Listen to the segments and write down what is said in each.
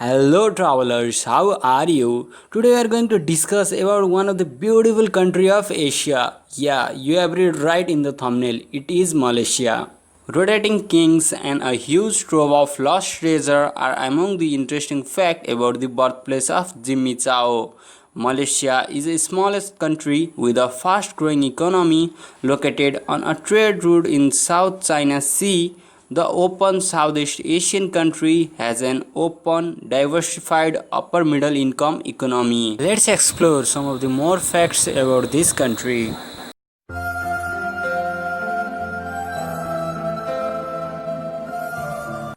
Hello travelers, how are you? Today we are going to discuss about one of the beautiful country of Asia. Yeah, you have read right in the thumbnail. It is Malaysia. Rotating kings and a huge trove of lost treasure are among the interesting facts about the birthplace of Jimmy Chao. Malaysia is the smallest country with a fast growing economy located on a trade route in South China Sea. The open Southeast Asian country has an open, diversified upper middle income economy. Let's explore some of the more facts about this country.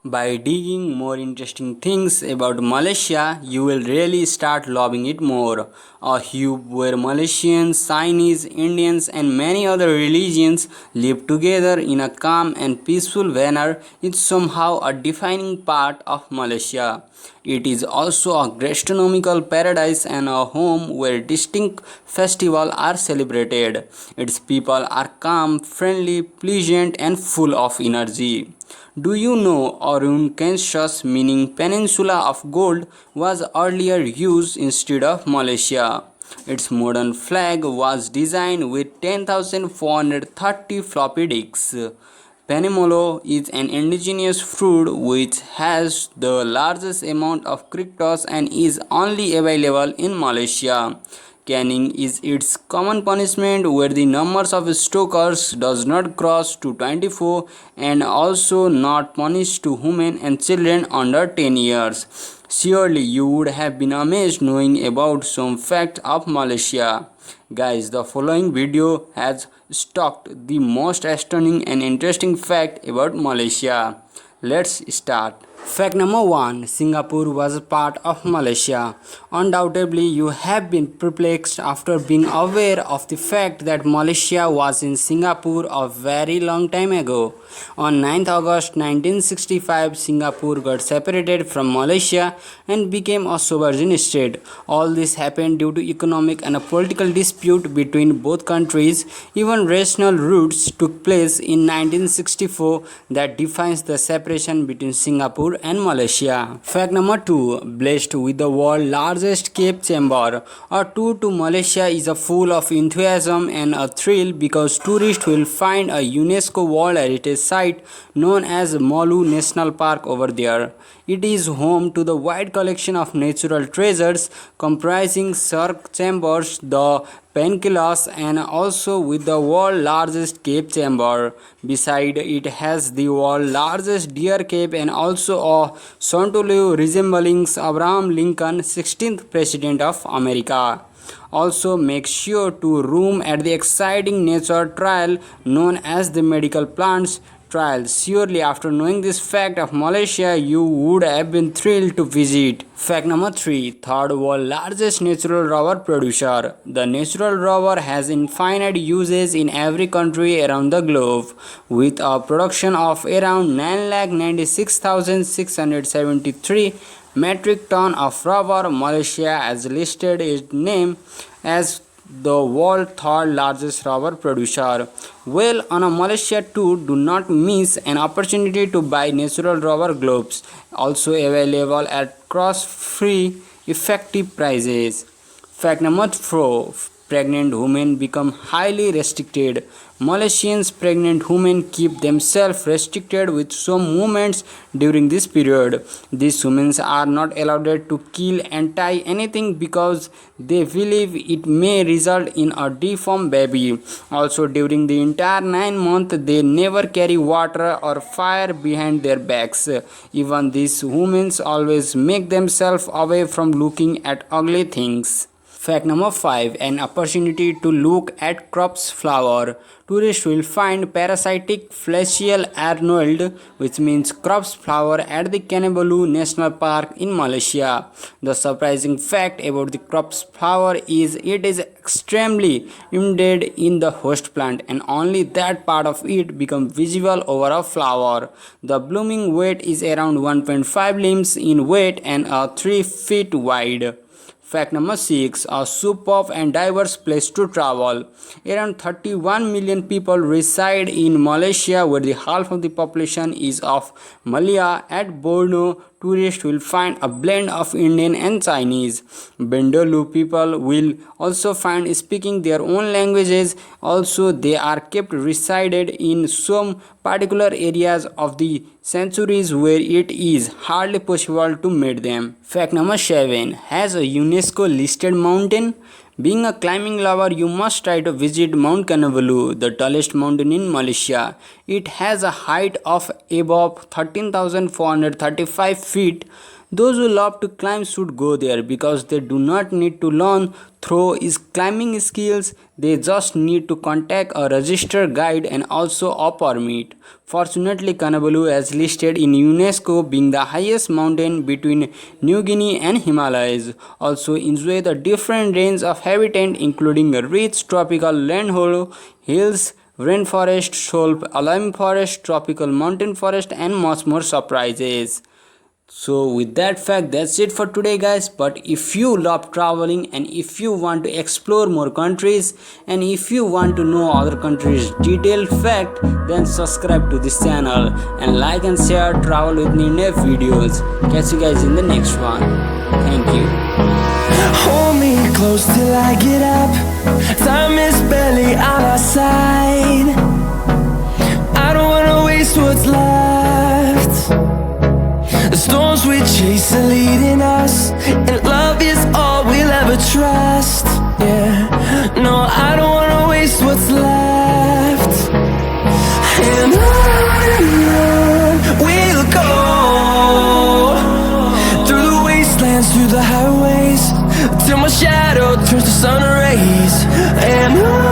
By digging more interesting things about Malaysia, you will really start loving it more. A hub where Malaysians, Chinese, Indians, and many other religions live together in a calm and peaceful manner is somehow a defining part of Malaysia. It is also a gastronomical paradise and a home where distinct festivals are celebrated. Its people are calm, friendly, pleasant, and full of energy. Do you know Arun Kansas, meaning Peninsula of Gold, was earlier used instead of Malaysia? Its modern flag was designed with 10,430 floppy disks. Penimolo is an indigenous fruit which has the largest amount of fructose and is only available in Malaysia. Caning is its common punishment where the numbers of strokers does not cross to 24 and also not punished to women and children under 10 years. Surely you would have been amazed knowing about some facts of Malaysia. Guys, the following video has stocked the most stunning and interesting fact about Malaysia. Let's start. Fact number 1. Singapore was a part of Malaysia. Undoubtedly, you have been perplexed after being aware of the fact that Malaysia was in Singapore a very long time ago. On 9th August 1965, Singapore got separated from Malaysia and became a sovereign state. All this happened due to economic and a political dispute between both countries. Even rational roots took place in 1964 that defines the separation between Singapore and Malaysia. Fact number 2. Blessed with the world's largest cave chamber. A tour to Malaysia is a full of enthusiasm and a thrill because tourists will find a UNESCO World Heritage Site known as Malu National Park over there. It is home to the wide collection of natural treasures comprising shark chambers, the painkillers, and also with the world's largest cave chamber. Beside it has the world's largest deer cave and also a Sontoleo resembling Abraham Lincoln, 16th President of America. Also make sure to room at the exciting nature trail known as the medical plants trial. Surely after knowing this fact of Malaysia, you would have been thrilled to visit. Fact number 3. Third world largest natural rubber producer. The natural rubber has infinite uses in every country around the globe. With a production of around 9,96,673 metric ton of rubber, Malaysia has listed its name as the world's third largest rubber producer. Well, on a Malaysia tour, do not miss an opportunity to buy natural rubber gloves, also available at cost-free, effective prices. Fact number 4. Pregnant women become highly restricted. Malaysians pregnant women keep themselves restricted with some movements during this period. These women are not allowed to kill and tie anything because they believe it may result in a deformed baby. Also, during the entire 9 months, they never carry water or fire behind their backs. Even these women always make themselves away from looking at ugly things. Fact number 5. An opportunity to look at crops flower. Tourists will find parasitic Flacial Arnold, which means crops flower, at the Kinabalu National Park in Malaysia. The surprising fact about the crops flower is it is extremely embedded in the host plant and only that part of it becomes visible over a flower. The blooming weight is around 1.5 limbs in weight and 3 feet wide. Fact number 6. A superb and diverse place to travel. Around 31 million people reside in Malaysia, where the half of the population is of Malaya. At Borneo, tourists will find a blend of Indian and Chinese. Bendalu people will also find speaking their own languages. Also, they are kept resided in some particular areas of the sanctuaries where it is hardly possible to meet them. Fact number 7. Has a UNESCO listed mountain? Being a climbing lover, you must try to visit Mount Kinabalu, the tallest mountain in Malaysia. It has a height of above 13,435 feet. Those who love to climb should go there because they do not need to learn through his climbing skills. They just need to contact a registered guide and also a permit. Fortunately, Kinabalu is listed in UNESCO, being the highest mountain between New Guinea and Himalayas. Also enjoy the different range of habitat including rich tropical landhold, hills, rainforest, shelf, alpine forest, tropical mountain forest, and much more surprises. So with that fact, that's it for today guys. But if you love traveling and if you want to explore more countries and if you want to know other countries detailed fact, then subscribe to this channel and like and share Travel with Nirnay videos. Catch you guys in the next one. Thank you. Hold me close till I get up. Time is barely on our side. I don't wanna waste what's left. The storms we chase are leading us, and love is all we'll ever trust. Yeah, no, I don't wanna waste what's left. And on we'll go, through the wastelands, through the highways, till my shadow turns to sun rays. And on